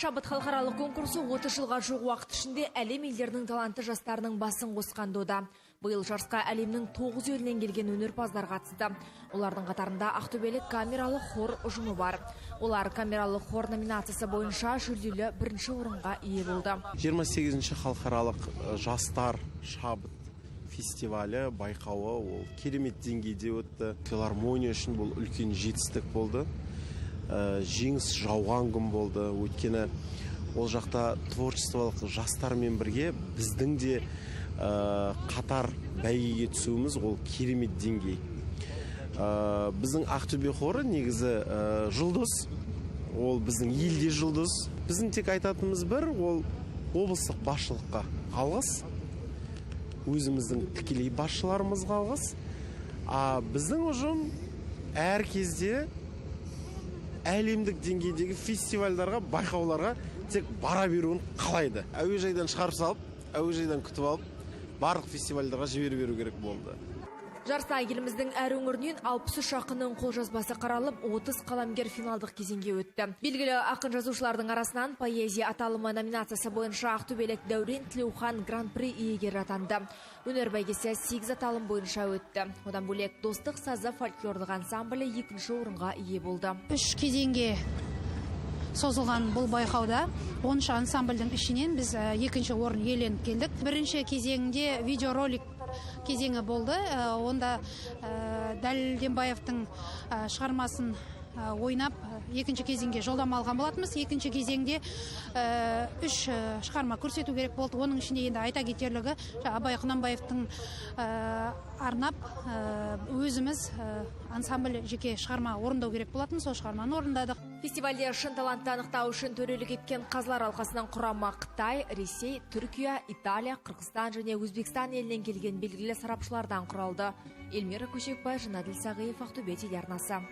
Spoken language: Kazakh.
Шабыт халықаралық конкурсы 30 жылға жуық уақыт ішінде әлем елдерінің талантты жастарының басын қосқан дода. Биыл жарысқа әлемнің 9 елінен келген өнерпаздар қатысты. Олардың қатарында ақтөбелік камералық хор ұжымы бар. Олар камералық хор номинациясы бойынша жүлделі бірінші орынға ие болды. 28-ші халықаралық жастар шабыт фестивалі байқауы ол керемет деңгейде өтті. Филармония үшін бұл үлкен жетістік болды. Жеңіс жауған күн болды. Өйткені ол жақта творчестволық жастармен бірге біздің де қатар бәйгеге түсуіміз ол керемет деңгей. Біздің Ақтөбе хоры негізі жұлдыз, ол біздің елде жұлдыз. Біздің тек айтатынымыз бір, ол облыстық басшылыққа алғыс, өзіміздің тікелей басшыларымызға алғыс. Біздің ұжым әр кезде әлемдік деңгейдегі фестивальдарға, байқауларға тек бара беруін қалайды. Әуежайдан шығарып салып, әуежайдан күтіп алып, барлық фестивальдарға жіберіп беру керек болды. Жарыста еліміздің әр өңірінен 63 ақынның қолжазбасы қаралып, 30 қаламгер финалдық кезеңге өтті. Белгілі ақын жазушылардың арасынан поэзия аталымы номинациясы бойынша ақтөбелік Дәурен Тілеухан гран-при иегері атанды. Өнер бәйгесі 8 аталым бойынша өтті. Одан бөлек Достық сазы фольклорлық ансамблі 2-ші орынға ие болды. 3 кезеңге созылған бұл байқауда 10 ансамбльдің ішінен біз 2-ші орын иеленіп келдік. Бірінші кезеңде видеоролик кезеңі болды. Онда Дәлденбаевтың шығармасын ойнап, 2-ші кезеңге жолдама алған болатынбыз. 2-ші кезеңде 3 шығарма көрсету керек болды. Оның ішінде енді айта кетерлігі Абай Құнанбаевтың арнап өзіміз ансамбль жеке шығарма орындау керек болатын, сол шығарманы орындадық. Фестивальде шын талантты анықтау үшін төрелік еткен қазылар алқасының құрамы Қытай, Ресей, Түркия, Италия, Қырғызстан және Өзбекстан елінен келген белгілі сарапшылардан құралды. Эльмира Көшекбай, Жанаділ Сағиев, Ақтөбе телеарнасы.